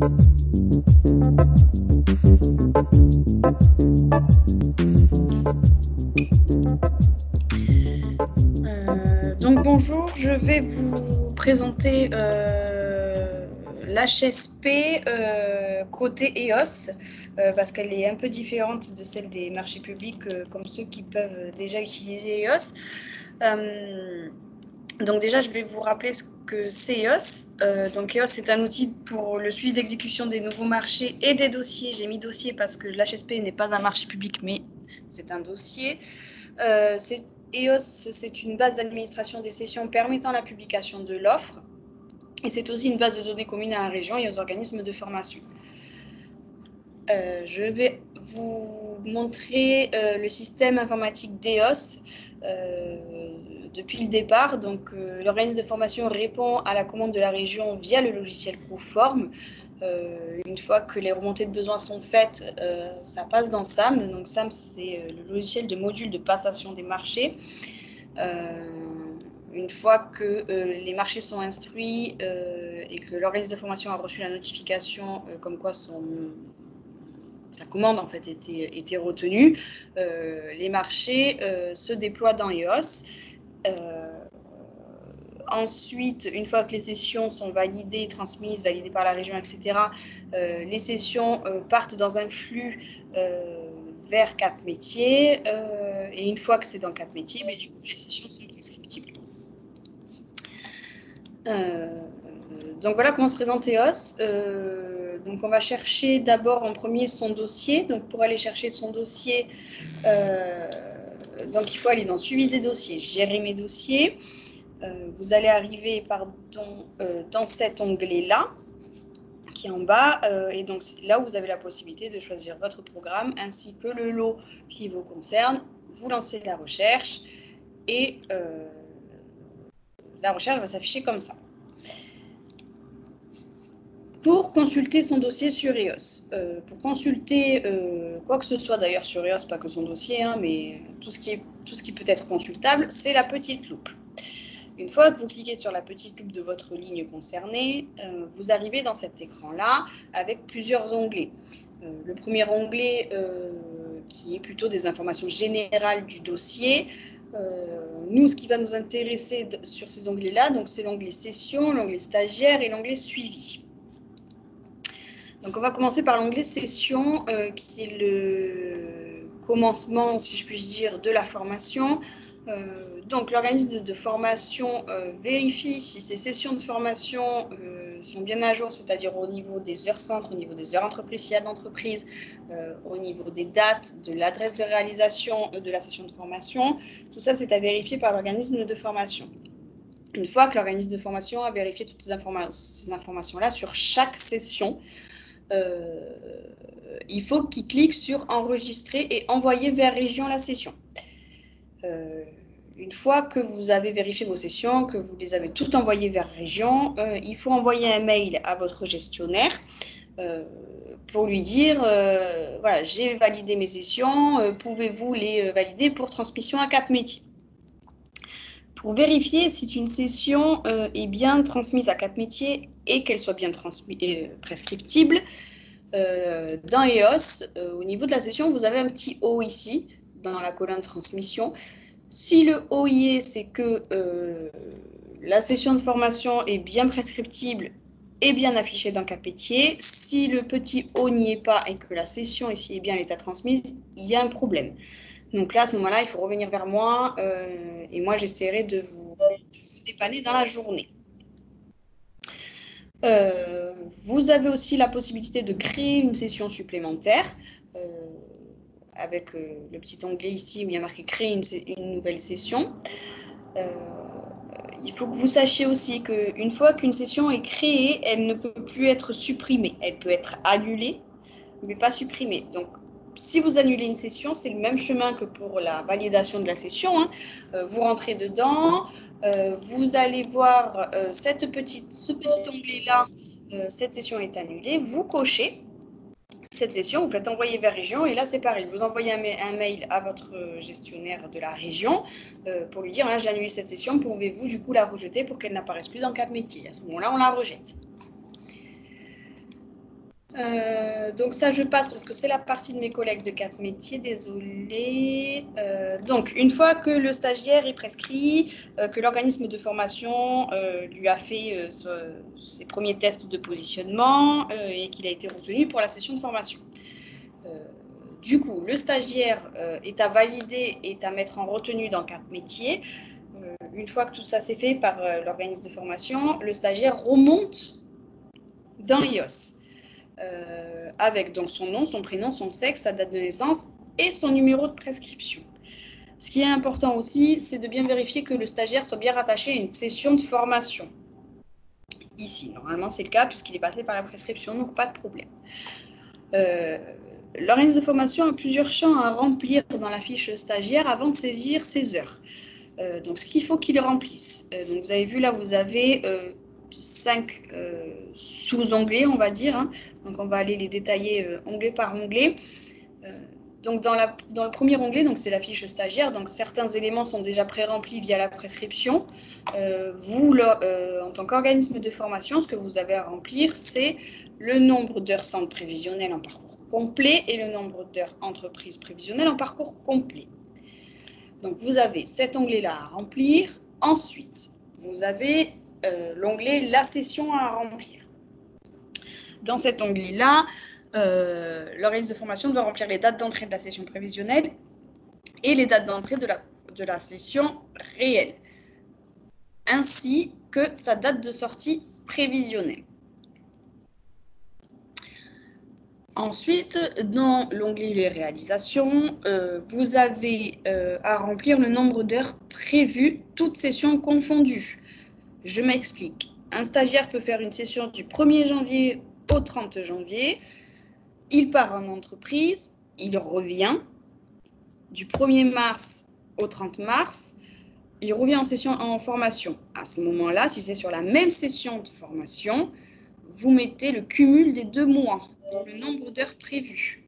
Donc bonjour, je vais vous présenter l'HSP côté EOS parce qu'elle est un peu différente de celle des marchés publics comme ceux qui peuvent déjà utiliser EOS. Donc déjà, je vais vous rappeler ce que c'est EOS. Donc EOS, c'est un outil pour le suivi d'exécution des nouveaux marchés et des dossiers. J'ai mis dossier parce que l'HSP n'est pas un marché public, mais c'est un dossier. EOS, c'est une base d'administration des sessions permettant la publication de l'offre. Et c'est aussi une base de données commune à la région et aux organismes de formation. Je vais vous montrer le système informatique d'EOS depuis le départ. Donc, l'organisme de formation répond à la commande de la région via le logiciel Proform. Une fois que les remontées de besoins sont faites, ça passe dans SAM. Donc, SAM, c'est le logiciel de module de passation des marchés. Une fois que les marchés sont instruits et que l'organisme de formation a reçu la notification comme quoi sa commande en fait était retenue, les marchés se déploient dans EOS. Ensuite, une fois que les sessions sont validées, transmises, validées par la région, etc., les sessions partent dans un flux vers Cap Métier. Et une fois que c'est dans Cap Métier, du coup, les sessions sont prescriptibles. Donc voilà comment se présente EOS. Donc on va chercher d'abord en premier son dossier. Donc pour aller chercher son dossier, donc il faut aller dans Suivi des dossiers, Gérer mes dossiers. Vous allez arriver dans cet onglet-là, qui est en bas. Et donc là où vous avez la possibilité de choisir votre programme ainsi que le lot qui vous concerne. Vous lancez la recherche et la recherche va s'afficher comme ça. Pour consulter son dossier sur EOS. Pour consulter quoi que ce soit d'ailleurs sur EOS, pas que son dossier, mais tout ce qui peut être consultable, c'est la petite loupe. Une fois que vous cliquez sur la petite loupe de votre ligne concernée, vous arrivez dans cet écran-là avec plusieurs onglets. Le premier onglet qui est plutôt des informations générales du dossier. Nous, ce qui va nous intéresser sur ces onglets-là, c'est l'onglet Session, l'onglet Stagiaire et l'onglet Suivi. Donc on va commencer par l'onglet Session, qui est le commencement, si je puis dire, de la formation. Donc l'organisme de formation vérifie si ces sessions de formation sont bien à jour, c'est-à-dire au niveau des heures centres, au niveau des heures entreprises, s'il y a d'entreprise, au niveau des dates, de l'adresse de réalisation de la session de formation. Tout ça, c'est à vérifier par l'organisme de formation. Une fois que l'organisme de formation a vérifié toutes ces informations-là sur chaque session, il faut qu'il clique sur enregistrer et envoyer vers région la session. Une fois que vous avez vérifié vos sessions, que vous les avez toutes envoyées vers région, il faut envoyer un mail à votre gestionnaire pour lui dire voilà, j'ai validé mes sessions, pouvez-vous les valider pour transmission à Cap Métier. Pour vérifier si une session est bien transmise à Cap Métier et qu'elle soit bien prescriptible, dans EOS, au niveau de la session, vous avez un petit O ici, dans la colonne transmission. Si le O y est, c'est que la session de formation est bien prescriptible et bien affichée dans Cap Métier. Si le petit O n'y est pas et que la session ici est bien à l'état transmise, il y a un problème. Donc là, à ce moment-là, il faut revenir vers moi et moi, j'essaierai de vous dépanner dans la journée. Vous avez aussi la possibilité de créer une session supplémentaire avec le petit onglet ici où il y a marqué créer une nouvelle session. Il faut que vous sachiez aussi qu'une fois qu'une session est créée, elle ne peut plus être supprimée. Elle peut être annulée, mais pas supprimée. Donc, si vous annulez une session, c'est le même chemin que pour la validation de la session. Vous rentrez dedans, vous allez voir ce petit onglet-là, cette session est annulée, vous cochez cette session, vous faites envoyer vers région et là c'est pareil, vous envoyez un mail à votre gestionnaire de la région pour lui dire j'ai annulé cette session, pouvez-vous du coup la rejeter pour qu'elle n'apparaisse plus dans Cap Métier. À ce moment-là, on la rejette. Donc ça, je passe parce que c'est la partie de mes collègues de 4 métiers, désolée. Donc, une fois que le stagiaire est prescrit, que l'organisme de formation lui a fait ses premiers tests de positionnement et qu'il a été retenu pour la session de formation. Du coup, le stagiaire est à valider et à mettre en retenue dans 4 métiers. Une fois que tout ça s'est fait par l'organisme de formation, le stagiaire remonte dans IOS. Avec donc son nom, son prénom, son sexe, sa date de naissance et son numéro de prescription. Ce qui est important aussi, c'est de bien vérifier que le stagiaire soit bien rattaché à une session de formation. Ici, normalement, c'est le cas puisqu'il est passé par la prescription, donc pas de problème. L'organisme de formation a plusieurs champs à remplir dans la fiche stagiaire avant de saisir ses heures. Donc, ce qu'il faut qu'il remplisse. Donc, vous avez vu là, vous avez 5 sous-onglets, on va dire. Hein. Donc, on va aller les détailler onglet par onglet. Donc, dans le premier onglet, c'est la fiche stagiaire. Donc, certains éléments sont déjà pré-remplis via la prescription. Vous, en tant qu'organisme de formation, ce que vous avez à remplir, c'est le nombre d'heures centre prévisionnel en parcours complet et le nombre d'heures entreprise prévisionnelle en parcours complet. Donc, vous avez cet onglet-là à remplir. Ensuite, vous avez l'onglet « La session à remplir ». Dans cet onglet-là, l'organisme de formation doit remplir les dates d'entrée de la session prévisionnelle et les dates d'entrée de la session réelle, ainsi que sa date de sortie prévisionnelle. Ensuite, dans l'onglet « Les réalisations », vous avez à remplir le nombre d'heures prévues, toutes sessions confondues. Je m'explique. Un stagiaire peut faire une session du 1er janvier au 30 janvier. Il part en entreprise, il revient. Du 1er mars au 30 mars, il revient en formation. À ce moment-là, si c'est sur la même session de formation, vous mettez le cumul des 2 mois, le nombre d'heures prévues.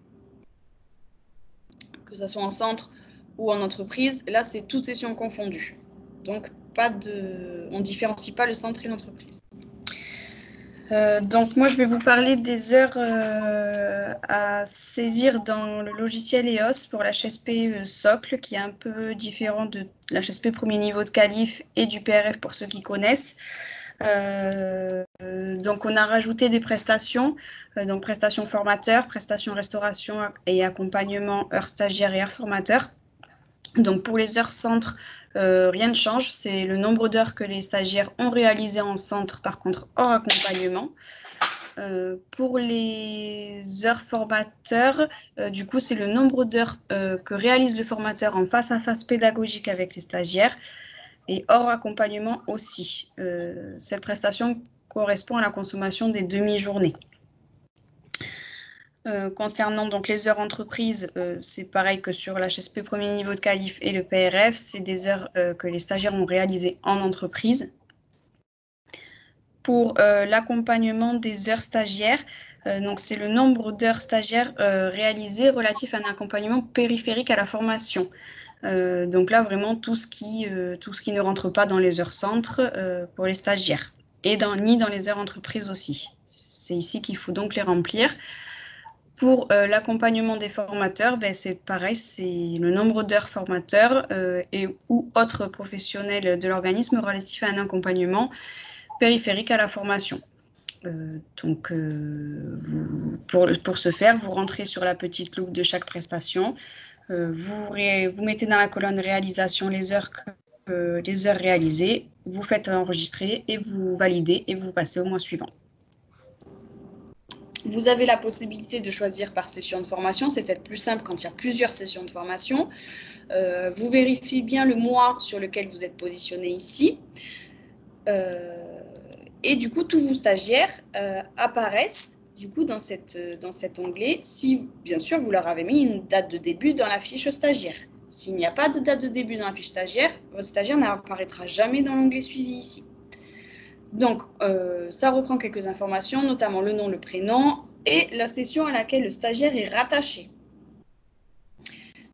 Que ce soit en centre ou en entreprise, là, c'est toutes sessions confondues. Donc, on ne différencie pas le centre et l'entreprise. Donc, moi, je vais vous parler des heures à saisir dans le logiciel EOS pour l'HSP Socle, qui est un peu différent de l'HSP premier niveau de qualif et du PRF pour ceux qui connaissent. Donc, on a rajouté des prestations, donc prestations formateurs, prestations restauration et accompagnement, heures stagiaires et heures formateurs. Donc, pour les heures centre, rien ne change, c'est le nombre d'heures que les stagiaires ont réalisé en centre, par contre, hors accompagnement. Pour les heures formateurs, du coup, c'est le nombre d'heures que réalise le formateur en face-à-face pédagogique avec les stagiaires et hors accompagnement aussi. Cette prestation correspond à la consommation des demi-journées. Concernant donc les heures entreprises, c'est pareil que sur l'HSP premier niveau de qualif et le PRF, c'est des heures que les stagiaires ont réalisées en entreprise. Pour l'accompagnement des heures stagiaires, donc c'est le nombre d'heures stagiaires réalisées relatif à un accompagnement périphérique à la formation. Donc là, vraiment, tout ce qui ne rentre pas dans les heures centres pour les stagiaires et ni dans les heures entreprises aussi. C'est ici qu'il faut donc les remplir. Pour l'accompagnement des formateurs, c'est pareil, c'est le nombre d'heures formateurs ou autres professionnels de l'organisme relatifs à un accompagnement périphérique à la formation. Pour ce faire, vous rentrez sur la petite loupe de chaque prestation, vous mettez dans la colonne réalisation les heures réalisées, vous faites enregistrer et vous validez et vous passez au mois suivant. Vous avez la possibilité de choisir par session de formation, c'est peut-être plus simple quand il y a plusieurs sessions de formation. Vous vérifiez bien le mois sur lequel vous êtes positionné ici. Et du coup, tous vos stagiaires apparaissent du coup, dans cet onglet, si bien sûr vous leur avez mis une date de début dans la fiche stagiaire. S'il n'y a pas de date de début dans la fiche stagiaire, votre stagiaire n'apparaîtra jamais dans l'onglet suivi ici. Donc, ça reprend quelques informations, notamment le nom, le prénom et la session à laquelle le stagiaire est rattaché.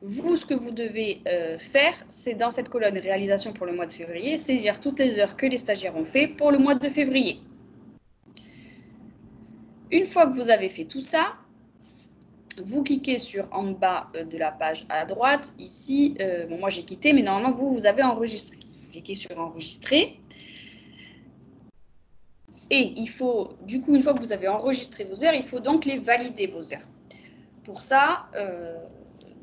Vous, ce que vous devez faire, c'est dans cette colonne réalisation pour le mois de février, saisir toutes les heures que les stagiaires ont fait pour le mois de février. Une fois que vous avez fait tout ça, vous cliquez sur en bas de la page à droite, ici, bon, moi j'ai quitté, mais normalement vous avez enregistré. Vous cliquez sur enregistrer. Et il faut, du coup, une fois que vous avez enregistré vos heures, il faut donc les valider, vos heures. Pour ça,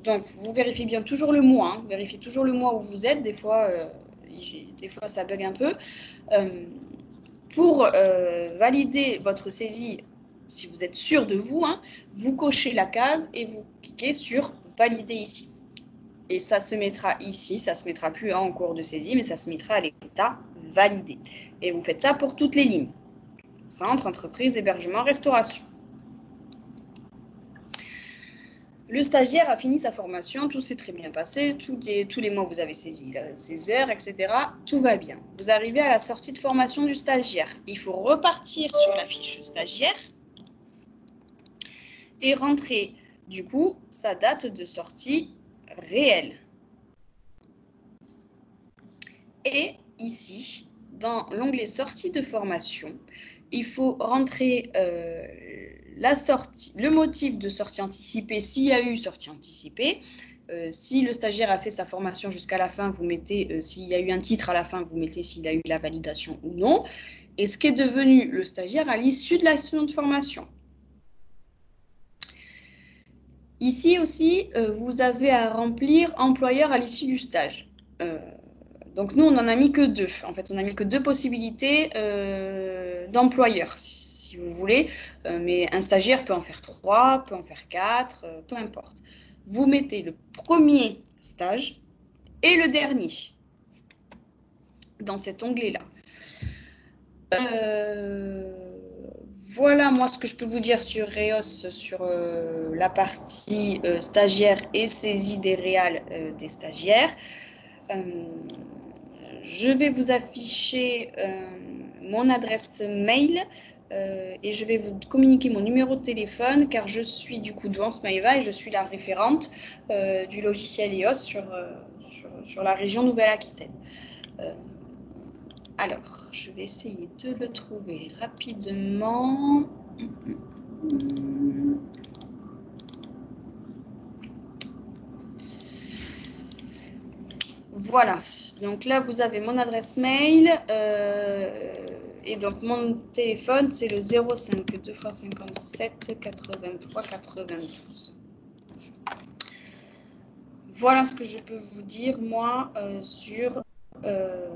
donc vous vérifiez bien toujours le mois, hein, vérifiez toujours le mois où vous êtes, des fois ça bug un peu. Pour valider votre saisie, si vous êtes sûr de vous, hein, vous cochez la case et vous cliquez sur valider ici. Et ça se mettra ici, ça ne se mettra plus en cours de saisie, mais ça se mettra à l'état validé. Et vous faites ça pour toutes les lignes. Centre, entreprise, hébergement, restauration. Le stagiaire a fini sa formation, tout s'est très bien passé, tous les mois vous avez saisi ses heures, etc. Tout va bien. Vous arrivez à la sortie de formation du stagiaire. Il faut repartir sur la fiche stagiaire et rentrer, du coup, sa date de sortie réelle. Et ici, dans l'onglet sortie de formation, il faut rentrer la sortie, le motif de sortie anticipée, s'il y a eu sortie anticipée. Si le stagiaire a fait sa formation jusqu'à la fin, vous mettez, s'il y a eu un titre à la fin, vous mettez s'il a eu la validation ou non. Et ce qu'est devenu le stagiaire à l'issue de la session de formation. Ici aussi, vous avez à remplir employeur à l'issue du stage. Donc nous, on n'en a mis que deux. En fait, on n'a mis que deux possibilités d'employeurs, si vous voulez. Mais un stagiaire peut en faire 3, peut en faire 4, peu importe. Vous mettez le premier stage et le dernier dans cet onglet-là. Voilà, moi, ce que je peux vous dire sur Reos, sur la partie stagiaire et saisie des réals des stagiaires. Je vais vous afficher mon adresse mail et je vais vous communiquer mon numéro de téléphone car je suis du coup devant Maeva et je suis la référente du logiciel EOS sur la région Nouvelle-Aquitaine. Alors, je vais essayer de le trouver rapidement. Voilà, donc là vous avez mon adresse mail et donc mon téléphone c'est le 05 2 x 57 83 92. Voilà ce que je peux vous dire moi sur IOS.